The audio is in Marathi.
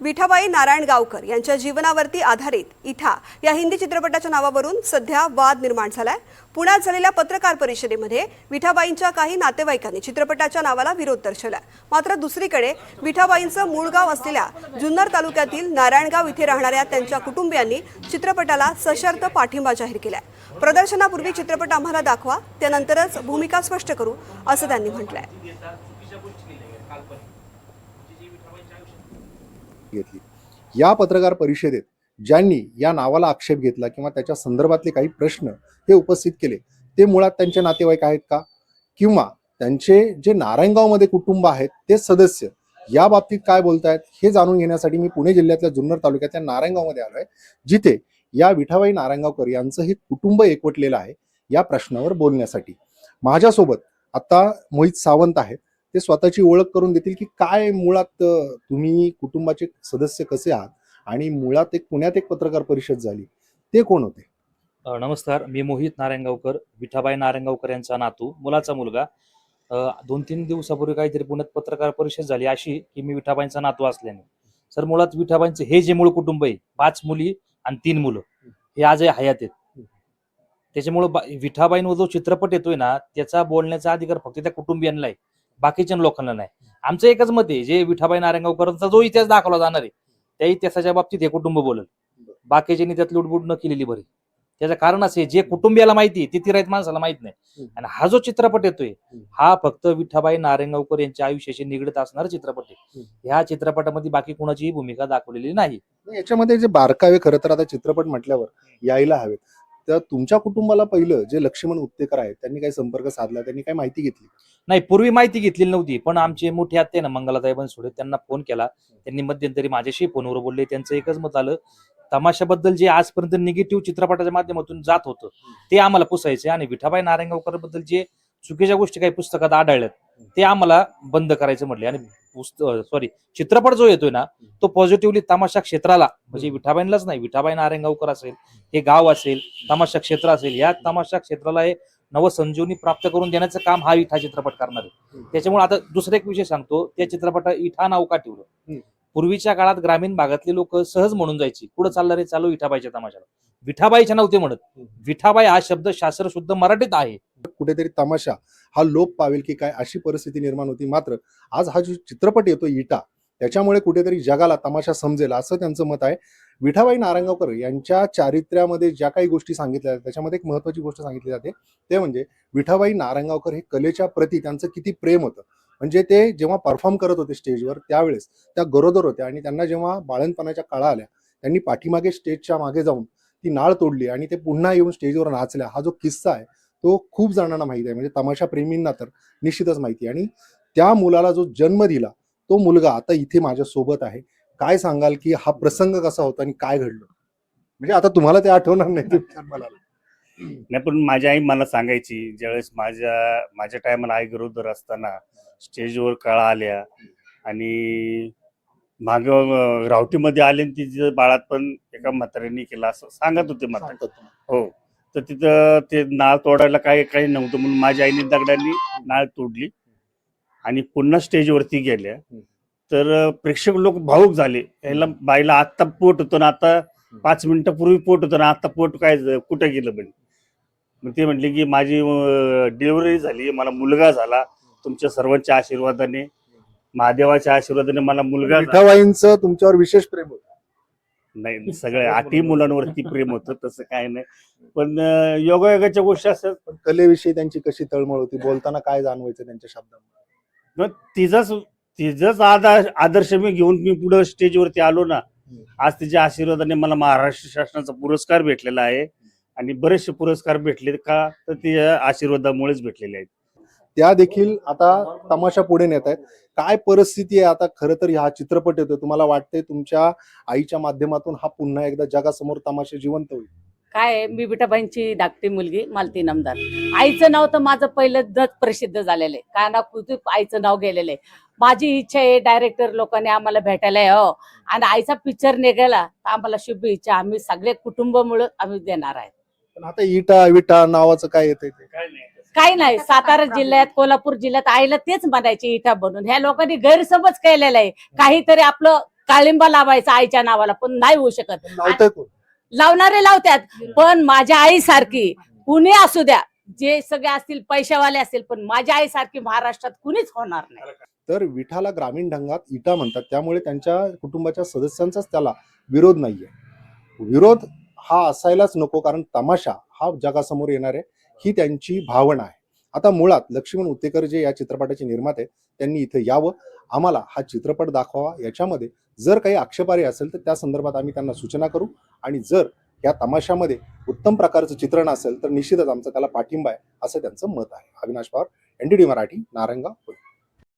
विठाबाई नारायणगावकर यांच्या जीवनावरती आधारित इठा या हिंदी चित्रपटाच्या नावावरून सध्या वाद निर्माण झालाय। पुण्यात झालेल्या पत्रकार परिषदेमध्ये विठाबाईंच्या काही नातेवाईकांनी चित्रपटाच्या नावाला विरोध दर्शवला। मात्र दुसरीकडे विठाबाईंचं मूळ गाव असलेल्या जुन्नर तालुक्यातील नारायणगाव इथे राहणाऱ्या त्यांच्या कुटुंबियांनी चित्रपटाला सशर्त पाठिंबा जाहीर केलाय। प्रदर्शनापूर्वी चित्रपट आम्हाला दाखवा, त्यानंतरच भूमिका स्पष्ट करू, असं त्यांनी म्हटलंय। या पत्रकार परिषदेत ज्यांनी या नावाला आक्षेप घेतला किंवा त्याच्या संदर्भातले काही प्रश्न हे उपस्थित केले ते मुळात त्यांचे नातेवाईक आहेत का, किंवा त्यांचे जे नारायणगावमध्ये कुटुंब आहेत ते सदस्य या बाबतीत काय बोलतायत हे जाणून घेण्यासाठी मी पुणे जिल्ह्यातल्या जुन्नर तालुक्यातल्या नारायणगावमध्ये आलोय, जिथे या विठाबाई नारायणगावकर यांचं हे कुटुंब एकवटलेलं आहे या प्रश्नावर बोलण्यासाठी। माझ्यासोबत आता मोहित सावंत आहेत, ते स्वतःची ओळख करून देतील की काय मुळात तुम्ही कुटुंबाचे सदस्य कसे आहात आणि मुळात पुण्यात एक पत्रकार परिषद झाली, ते कोण होते? नमस्कार, मी मोहित नारायणगावकर, विठाबाई नारायणगावकर यांचा नातू, मुलाचा मुलगा। 2-3 दिवसापूर्वी काहीतरी पुण्यात पत्रकार परिषद झाली अशी की मी विठाबाईंचा नातू असल्याने। सर, मुळात विठाबाईंचं हे जे मूळ कुटुंब आहे, 5 मुली आणि 3 मुलं, हे आजही हयात आहेत। त्याच्यामुळे विठाबाईंवर जो चित्रपट येतोय ना, त्याचा बोलण्याचा अधिकार फक्त त्या कुटुंबियांना आहे, बाकीच्या लोकांना नाही। आमचं एकच मत आहे, जे विठाबाई नारायणगावकरांचा जो इतिहास दाखवला जाणार आहे त्या इतिहासाच्या बाबतीत हे कुटुंब बोलल, बाकीच्यांनी त्यात लुडबुड न केलेली बरी। त्याचं कारण असे, जे कुटुंबियाला माहिती आहे ती राहत माणसाला माहित नाही। आणि हा जो चित्रपट येतोय हा फक्त विठाबाई नारायणगावकर यांच्या आयुष्याशी निगडीत असणारा चित्रपट आहे। ह्या चित्रपटामध्ये बाकी कोणाचीही भूमिका दाखवलेली नाही। याच्यामध्ये जे बारकावे खरं तर आता चित्रपट म्हटल्यावर यायला हवेत, तर तुमच्या कुटुंबाला पहिलं जे लक्ष्मण उत्तेकर आहेत त्यांनी काही संपर्क साधला, त्यांनी काही माहिती घेतली? नाही, पूर्वी माहिती घेतलेली नव्हती, पण आमचे मोठे आत्ते ना मंगलाताई बनसोडे, त्यांना फोन केला, त्यांनी मध्यंतरी माझ्याशी फोनवर बोलले। त्यांचं एकच मत आलं, तमाशाबद्दल जे आजपर्यंत निगेटिव्ह चित्रपटाच्या माध्यमातून जात होतं ते आम्हाला पुसायचे, आणि विठाबाई नारायणगावकर बद्दल जे चुकीच्या गोष्टी काही पुस्तकात आढळल्यात ते आम्हाला बंद करायचं म्हटले। आणि चित्रपट जो येतोय ना तो पॉझिटिव्हली तमाशा क्षेत्राला, म्हणजे विठाबाईंनाच नाही, विठाबाई नारायणगावकर असेल, हे गाव असेल, तमाशा क्षेत्र असेल, या तमाशा क्षेत्राला हे नवसंजीवनी प्राप्त करून देण्याचं काम हा इठा चित्रपट करणार आहे। त्याच्यामुळे आता दुसरा एक विषय सांगतो, त्या चित्रपटात इठा नाव का ठेवलं? पूर्वीच्या काळात ग्रामीण भागातले लोक सहज म्हणून जायची, पुढे चालला रे चालू विठाबाईच्या तमाशाला, विठाबाईच्या नव्हते म्हणत। विठाबाई हा शब्द शास्त्र शुद्ध मराठीत आहे। कुठेतरी तमाशा हा लोप पावेल की काय अशी परिस्थिती निर्माण होती। मात्र आज हा जो चित्रपट येतो इटा, त्याच्यामुळे कुठेतरी जगाला तमाशा समजेल असं त्यांचं मत आहे। विठाबाई नारायणगावकर यांच्या चारित्र्यामध्ये ज्या काही गोष्टी सांगितल्या आहेत त्याच्यामध्ये एक महत्वाची गोष्ट सांगितली जाते, ते म्हणजे विठाबाई नारायणगावकर हे कलेच्या प्रती त्यांचं किती प्रेम होतं। म्हणजे ते जेव्हा परफॉर्म करत होते स्टेजवर त्यावेळेस त्या गरोदर होत्या, आणि त्यांना जेव्हा बाळंतपणाच्या काळा आल्या त्यांनी पाठीमागे स्टेजच्या मागे जाऊन ती नाळ तोडली आणि ते पुन्हा येऊन स्टेजवर नाचल्या। हा जो किस्सा आहे तो खूप जणांना माहिती आहे, म्हणजे तमाशा प्रेमींना तर निश्चितच माहिती आहे। आणि त्या मुलाला जो जन्म दिला तो मुलगा आता इथे माझ्या सोबत आहे। काय सांगाल की हा प्रसंग कसा होता आणि काय घडलं? म्हणजे आता तुम्हाला ते आठवणार नाही मला नाही, पण माझी आई मला सांगायची, ज्यावेळेस माझ्या टायमाला आई गरोदर असताना स्टेजवर कळा आल्या आणि माग रावटीमध्ये आले, आणि तिच्या बाळात पण एका म्हाताऱ्यांनी केला असं सांगत होते म्हातारे। हो, तर तिथं ते नाळ तोडायला काही नव्हतं, म्हणून माझ्या आईने दगडांनी नाळ तोडली आणि पुन्हा स्टेजवरती गेल्या। तर प्रेक्षक लोक भावुक झाले, याला बाईला आत्ता पोट होतं ना, आता 5 मिनिटापूर्वी पोट होतं ना, आता पोट काय कुठं गेलं पण? मग ते म्हटले की माझी डिलिव्हरी झाली, मला मुलगा झाला, तुमच्या सर्वांच्या आशीर्वादाने, महादेवाच्या आशीर्वादाने मला मुलगा झाला। विठाबाईंचं तुमच्यावर विशेष प्रेम होतं? नाही, सगळ्या 8 मुलांवरती प्रेम होतं, तसं काय नाही, पण योगायोगाच्या गोष्टी असतात। पण कलेविषयी त्यांची कशी तळमळ होती, बोलताना काय जाणवायचं त्यांच्या शब्दांमध्ये? मग तिचाच आदर्श मी घेऊन मी पुढे स्टेजवरती आलो ना। आज तिच्या आशीर्वादाने मला महाराष्ट्र शासनाचा पुरस्कार भेटलेला आहे, आणि बरेचसे पुरस्कार भेटले का तर तिच्या आशीर्वादामुळेच भेटलेले आहेत। त्या देखील आता तमाशा पुढे नेत आहेत। काय परिस्थिती आहे आता? खरं तर हा चित्रपट येतो, तुम्हाला वाटतंय तुमच्या आईच्या माध्यमातून हा पुन्हा एकदा जगासमोर तमाशा जिवंत होईल? काय, मी विठाबाईंची धाकटी मुलगी मालती नामदार। आईचं नाव तर माझं पहिलं प्रसिद्ध झालेलं आहे, काना कुतूप आईचं नाव गेलेलं आहे। माझी इच्छा आहे डायरेक्टर लोकांनी आम्हाला भेटायला यावं, आणि आईचा पिक्चर निघाला तर आम्हाला शुभ इच्छा आम्ही सगळे कुटुंब मिळून आम्ही देणार आहे। पण आता इटा विटा नावाचं काय येतंय ते? काही नाही, सातारा जिल्ह्यात, कोल्हापूर जिल्ह्यात आईला तेच म्हणायचे इटा बनून। ह्या लोकांनी गैरसमज केलेला आहे, काहीतरी आपलं काळिंबा लावायचा आईच्या नावाला, पण नाही होऊ शकत. लावतंय कोण? लावणारे लावतात, पण माझ्या आईसारखी कुणी असू द्या, जे सगळे असतील पैशावाले असतील, पण माझ्या आईसारखी महाराष्ट्रात कुणीच होणार नाही. तर विठाला ग्रामीण ढंगात इटा म्हणतात, त्यामुळे त्यांच्या कुटुंबाच्या सदस्यांचाच त्याला विरोध नाहीये. विरोध हा असायलाच नको, कारण तमाशा हा जगासमोर येणार आहे ही त्यांची भावना आहे. आता मुळात लक्ष्मण उत्तेकर जे या चित्रपटाचे निर्माते आहेत, त्यांनी इथं यावं, आम्हाला हा चित्रपट दाखवावा. याच्यामध्ये जर काही आक्षेपार्ह असेल तर त्या संदर्भात आम्ही त्यांना सूचना करू, आणि जर या तमाशामध्ये उत्तम प्रकारचं चित्रण असेल तर निश्चितच आमचा त्याला पाठिंबा आहे असं त्यांचं मत आहे. अविनाश पवार, NDTV मराठी, नारंगाव.